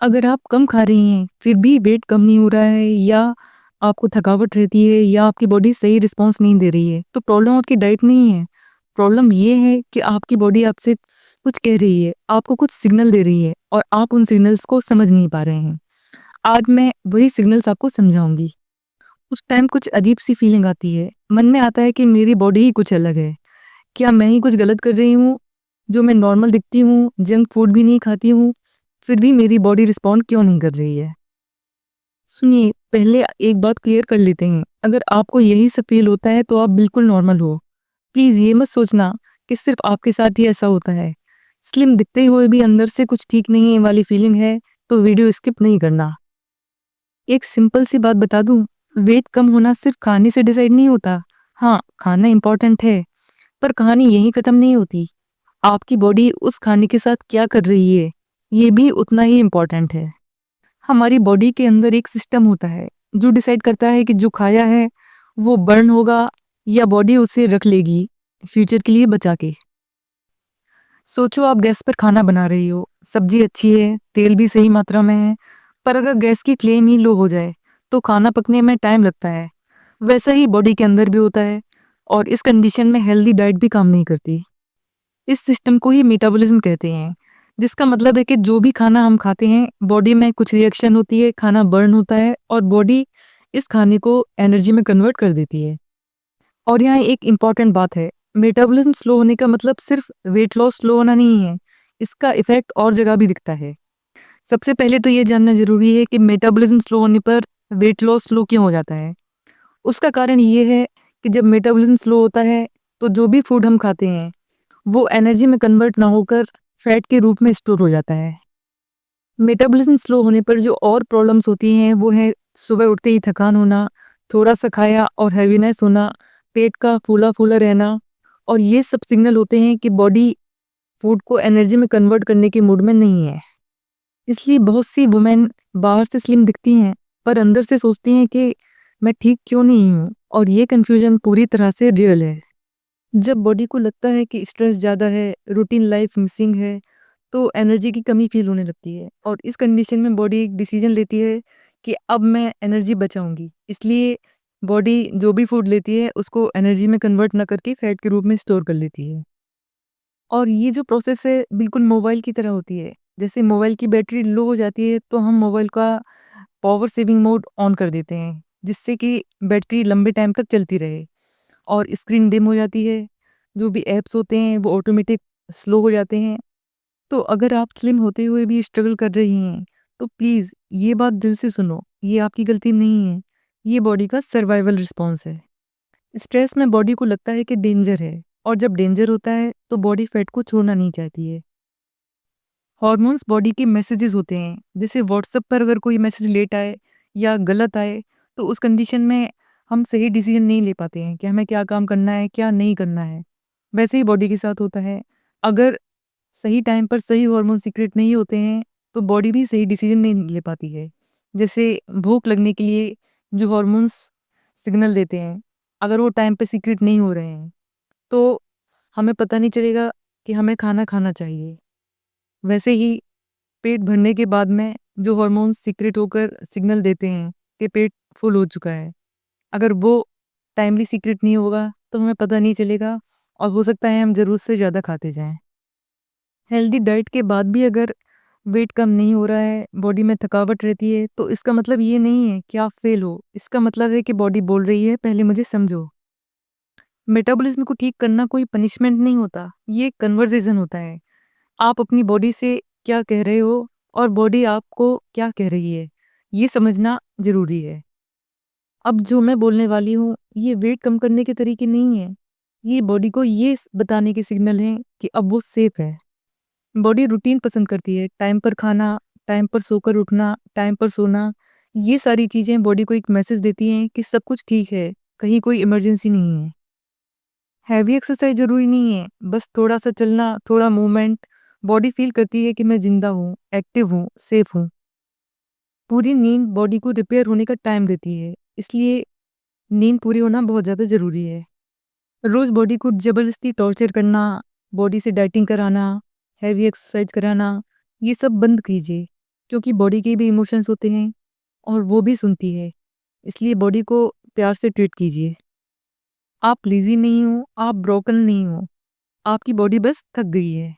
अगर आप कम खा रही हैं, फिर भी वेट कम नहीं हो रहा है या आपको थकावट रहती है या आपकी बॉडी सही रिस्पॉन्स नहीं दे रही है, तो प्रॉब्लम आपकी डाइट नहीं है। प्रॉब्लम ये है कि आपकी बॉडी आपसे कुछ कह रही है, आपको कुछ सिग्नल दे रही है और आप उन सिग्नल्स को समझ नहीं पा रहे हैं। आज मैं वही सिग्नल्स आपको समझाऊँगी। उस टाइम कुछ अजीब-सी फीलिंग आती है। मन में आता है कि मेरी बॉडी ही कुछ अलग है। क्या मैं ही कुछ गलत कर रही हूँ? जो मैं नॉर्मल दिखती हूँ, जंक फूड भी नहीं खाती हूँ, फिर भी मेरी बॉडी रिस्पॉन्ड क्यों नहीं कर रही है? सुनिए, पहले एक बात क्लियर कर लेते हैं। अगर आपको यही सब फ़ील होता है तो आप बिल्कुल नॉर्मल हो। प्लीज़ ये मत सोचना कि सिर्फ़ आपके साथ ही ऐसा होता है। स्लिम दिखते हुए भी अंदर से कुछ ठीक नहीं है वाली फ़ीलिंग है, तो वीडियो स्किप नहीं करना। एक सिंपल सी बात बता दूँ, वेट कम होना सिर्फ़ खाने से डिसाइड नहीं होता। हाँ, खाना इम्पोर्टेंट है, पर कहानी यहीं ख़त्म नहीं होती। आपकी बॉडी उस खाने के साथ क्या कर रही है, ये भी उतना ही इम्पोर्टेंट है। हमारी बॉडी के अंदर एक सिस्टम होता है, जो डिसाइड करता है कि जो खाया है, वो बर्न होगा या बॉडी उसे रख लेगी, फ्यूचर के लिए बचा के। सोचो आप गैस पर खाना बना रही हो, सब्ज़ी अच्छी है, तेल भी सही मात्रा में है, पर अगर गैस की फ्लेम ही लो हो जाए, तो खाना पकने में टाइम लगता है। वैसा ही बॉडी के अंदर भी होता है और इस कंडीशन में हेल्दी डाइट भी काम नहीं करती। इस सिस्टम को ही मेटाबॉलिज्म कहते हैं, जिसका मतलब है कि जो भी खाना हम खाते हैं, बॉडी में कुछ रिएक्शन होती है, खाना बर्न होता है और बॉडी इस खाने को एनर्जी में कन्वर्ट कर देती है। और यहाँ एक इम्पॉर्टेंट बात है, मेटाबॉलिज्म स्लो होने का मतलब सिर्फ वेट लॉस स्लो होना नहीं है, इसका इफ़ेक्ट और जगह भी दिखता है। सबसे पहले तो ये जानना ज़रूरी है कि मेटाबॉलिज्म स्लो होने पर वेट लॉस स्लो क्यों हो जाता है? उसका कारण ये है कि जब मेटाबॉलिज्म स्लो होता है, तो जो भी फूड हम खाते हैं वो एनर्जी में कन्वर्ट ना होकर फैट के रूप में स्टोर हो जाता है। मेटाबॉलिज्म स्लो होने पर जो और प्रॉब्लम्स होती हैं वो है सुबह उठते ही थकान होना, थोड़ा-सा खाया और हैवीनेस होना, पेट का फूला-फूला रहना और ये सब सिग्नल होते हैं कि बॉडी फूड को एनर्जी में कन्वर्ट करने के मूड में नहीं है। इसलिए बहुत सी वुमेन बाहर से स्लिम दिखती हैं, पर अंदर से सोचती हैं कि मैं ठीक क्यों नहीं हूँ और ये कन्फ्यूजन पूरी तरह से रियल है। जब बॉडी को लगता है कि स्ट्रेस ज़्यादा है, रूटीन लाइफ मिसिंग है, तो एनर्जी की कमी फ़ील होने लगती है और इस कंडीशन में बॉडी एक डिसीजन लेती है कि अब मैं एनर्जी बचाऊँगी। इसलिए बॉडी जो भी फूड लेती है, उसको एनर्जी में कन्वर्ट ना करके फैट के रूप में स्टोर कर लेती है। और ये जो प्रोसेस है, बिल्कुल मोबाइल की तरह होती है। जैसे मोबाइल की बैटरी लो हो जाती है, तो हम मोबाइल का पावर सेविंग मोड ऑन कर देते हैं, जिससे कि बैटरी लंबे टाइम तक चलती रहे। और स्क्रीन डिम हो जाती है, जो भी ऐप्स होते हैं वो ऑटोमेटिक स्लो हो जाते हैं। तो अगर आप स्लिम होते हुए भी स्ट्रगल कर रही हैं, तो प्लीज़ ये बात दिल से सुनो, ये आपकी गलती नहीं है, ये बॉडी का सर्वाइवल रिस्पॉन्स है। स्ट्रेस में बॉडी को लगता है कि डेंजर है और जब डेंजर होता है तो बॉडी फैट को छोड़ना नहीं चाहती है। हॉर्मोन्स बॉडी के मैसेजेस होते हैं, जैसे व्हाट्सएप पर अगर कोई मैसेज लेट आए या गलत आए, तो उस कंडीशन में हम सही डिसीजन नहीं ले पाते हैं कि हमें क्या काम करना है, क्या नहीं करना है। वैसे ही बॉडी के साथ होता है, अगर सही टाइम पर सही हार्मोन सीक्रेट नहीं होते हैं, तो बॉडी भी सही डिसीजन नहीं ले पाती है। जैसे भूख लगने के लिए जो हार्मोन्स सिग्नल देते हैं, अगर वो टाइम पे सीक्रेट नहीं हो रहे हैं, तो हमें पता नहीं चलेगा कि हमें खाना खाना चाहिए। वैसे ही पेट भरने के बाद में जो हार्मोन्स सीक्रेट होकर सिग्नल देते हैं कि पेट फुल हो चुका है, अगर वो टाइमली सीक्रेट नहीं होगा, तो हमें पता नहीं चलेगा और हो सकता है हम ज़रूरत से ज़्यादा खाते जाएँ। हेल्दी डाइट के बाद भी अगर वेट कम नहीं हो रहा है, बॉडी में थकावट रहती है, तो इसका मतलब ये नहीं है कि आप फेल हो। इसका मतलब है कि बॉडी बोल रही है, पहले मुझे समझो। मेटाबॉलिज्म को ठीक करना कोई पनिशमेंट नहीं होता, ये एक कन्वर्सेशन होता है। आप अपनी बॉडी से क्या कह रहे हो और बॉडी आपको क्या कह रही है, ये समझना ज़रूरी है। अब जो मैं बोलने वाली हूँ, ये वेट कम करने के तरीके नहीं हैं। ये बॉडी को ये बताने के सिग्नल हैं कि अब वो सेफ है। बॉडी रूटीन पसंद करती है, टाइम पर खाना, टाइम पर सोकर उठना, टाइम पर सोना। ये सारी चीज़ें बॉडी को एक मैसेज देती हैं कि सब कुछ ठीक है, कहीं कोई इमरजेंसी नहीं है। हैवी एक्सरसाइज ज़रूरी नहीं है, बस थोड़ा-सा चलना, थोड़ा मूवमेंट, बॉडी फ़ील करती है कि मैं ज़िंदा हूँ, एक्टिव हूँ, सेफ हूँ। पूरी नींद बॉडी को रिपेयर होने का टाइम देती है, इसलिए नींद पूरी होना बहुत ज़्यादा ज़रूरी है। रोज़ बॉडी को ज़बरदस्ती टॉर्चर करना, बॉडी से डाइटिंग कराना, हैवी एक्सरसाइज कराना, ये सब बंद कीजिए, क्योंकि बॉडी के भी इमोशंस होते हैं और वो भी सुनती है, इसलिए बॉडी को प्यार से ट्रीट कीजिए। आप लेज़ी नहीं हो, आप ब्रोकन नहीं हो, आपकी बॉडी बस थक गई है।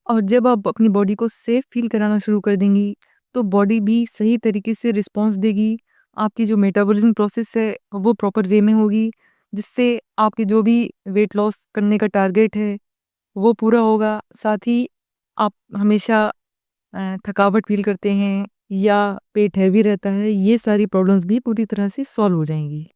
और जब आप अपनी बॉडी को सेफ फील कराना शुरू कर देंगी, तो बॉडी भी सही तरीके से रिस्पॉन्स देगी। आपकी जो मेटाबॉलिज़्म प्रोसेस है, वो प्रॉपर वे में होगी, जिससे आपके जो भी वेट लॉस करने का टारगेट है, वो पूरा होगा। साथ ही आप हमेशा थकावट फ़ील करते हैं या पेट हैवी रहता है, ये सारी प्रॉब्लम्स भी पूरी तरह से सॉल्व हो जाएँगी।